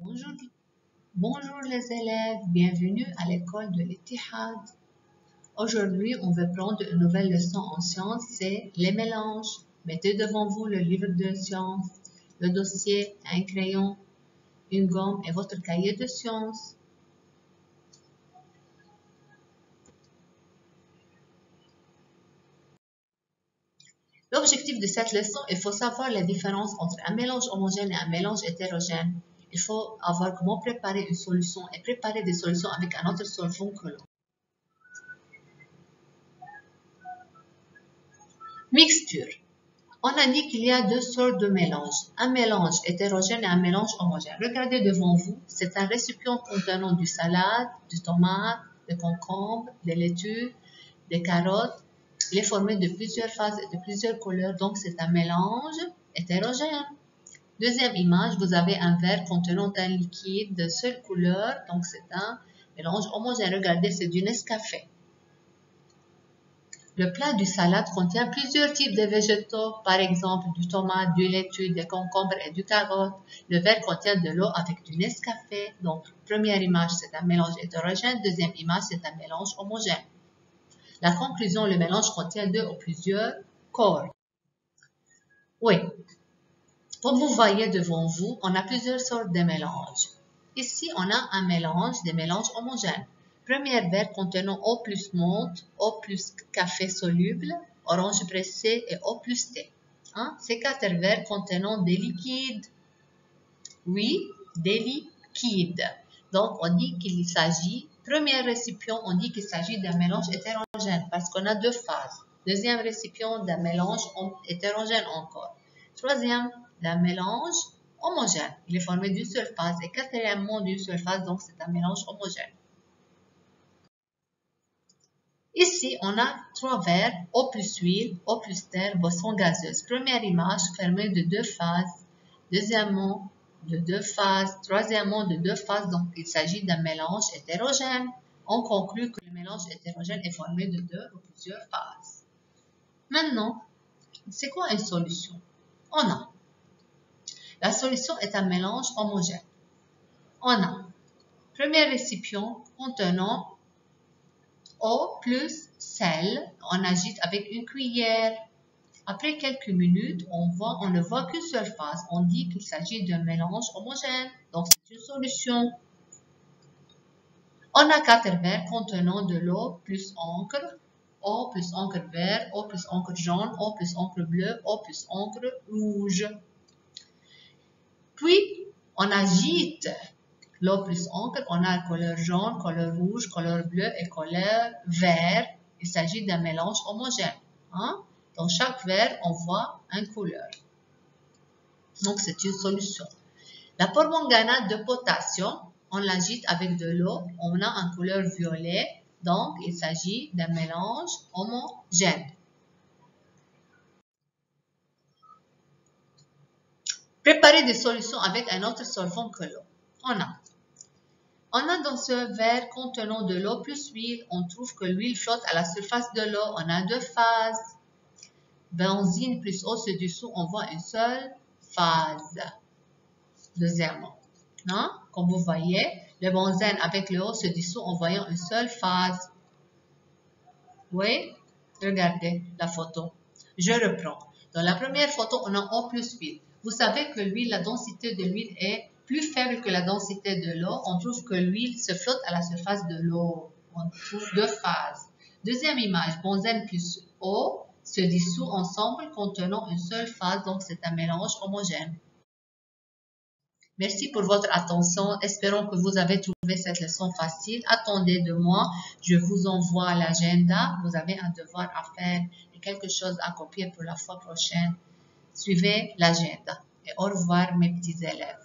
Bonjour, bonjour les élèves, bienvenue à l'école de l'Ittihad. Aujourd'hui, on va prendre une nouvelle leçon en sciences, c'est les mélanges. Mettez devant vous le livre de sciences, le dossier, un crayon, une gomme et votre cahier de sciences. L'objectif de cette leçon, il faut savoir la différence entre un mélange homogène et un mélange hétérogène. Il faut avoir comment préparer une solution et préparer des solutions avec un autre solvant que l'autre. Mixture. On a dit qu'il y a deux sortes de mélanges, un mélange hétérogène et un mélange homogène. Regardez devant vous, c'est un récipient contenant du salade, du tomate, des concombres, des laitues, des carottes. Il est formé de plusieurs phases et de plusieurs couleurs, donc c'est un mélange hétérogène. Deuxième image, vous avez un verre contenant un liquide de seule couleur, donc c'est un mélange homogène. Regardez, c'est du Nescafé. Le plat du salade contient plusieurs types de végétaux, par exemple du tomate, du laitue, des concombres et du carotte. Le verre contient de l'eau avec du Nescafé. Donc, première image, c'est un mélange hétérogène. Deuxième image, c'est un mélange homogène. La conclusion, le mélange contient deux ou plusieurs corps. Oui. Comme vous voyez devant vous, on a plusieurs sortes de mélanges. Ici, on a un mélange, des mélanges homogènes. Premier verre contenant eau plus menthe, eau plus café soluble, orange pressée et eau plus thé. Ces quatre verres contenant des liquides. Oui, des liquides. Donc, on dit qu'il s'agit, premier récipient, on dit qu'il s'agit d'un mélange hétérogène parce qu'on a deux phases. Deuxième récipient, d'un mélange hétérogène encore. Troisième, d'un mélange homogène. Il est formé d'une seule phase. Et quatrièmement, d'une seule phase, donc c'est un mélange homogène. Ici, on a trois verres, eau plus huile, eau plus terre, boisson gazeuse. Première image, formée de deux phases. Deuxièmement, de deux phases. Troisièmement, de deux phases. Donc, il s'agit d'un mélange hétérogène. On conclut que le mélange hétérogène est formé de deux ou plusieurs phases. Maintenant, c'est quoi une solution? On a. La solution est un mélange homogène. On a premier récipient contenant eau plus sel. On agite avec une cuillère. Après quelques minutes, on ne voit qu'une seule phase. On dit qu'il s'agit d'un mélange homogène. Donc, c'est une solution. On a quatre verres contenant de l'eau plus encre. Eau plus encre vert, eau plus encre jaune, eau plus encre bleue, eau plus encre rouge. Puis, on agite l'eau plus encre. On a couleur jaune, couleur rouge, couleur bleue et couleur vert. Il s'agit d'un mélange homogène. Dans chaque verre, on voit une couleur. Donc, c'est une solution. La permanganate de potassium, on l'agite avec de l'eau. On a une couleur violet. Donc, il s'agit d'un mélange homogène. Préparer des solutions avec un autre solvant que l'eau. On a dans ce verre contenant de l'eau plus huile. On trouve que l'huile flotte à la surface de l'eau. On a deux phases. Benzine plus eau ci-dessous, on voit une seule phase. Deuxièmement, comme vous voyez, le benzène avec le eau se dissout en voyant une seule phase. Oui, regardez la photo. Je reprends. Dans la première photo, on a eau plus huile. Vous savez que l'huile, la densité de l'huile est plus faible que la densité de l'eau. On trouve que l'huile se flotte à la surface de l'eau. On trouve deux phases. Deuxième image, benzène plus eau se dissout ensemble contenant une seule phase, donc c'est un mélange homogène. Merci pour votre attention. Espérons que vous avez trouvé cette leçon facile. Attendez de moi, je vous envoie l'agenda. Vous avez un devoir à faire et quelque chose à copier pour la fois prochaine. Suivez l'agenda. Et au revoir mes petits élèves.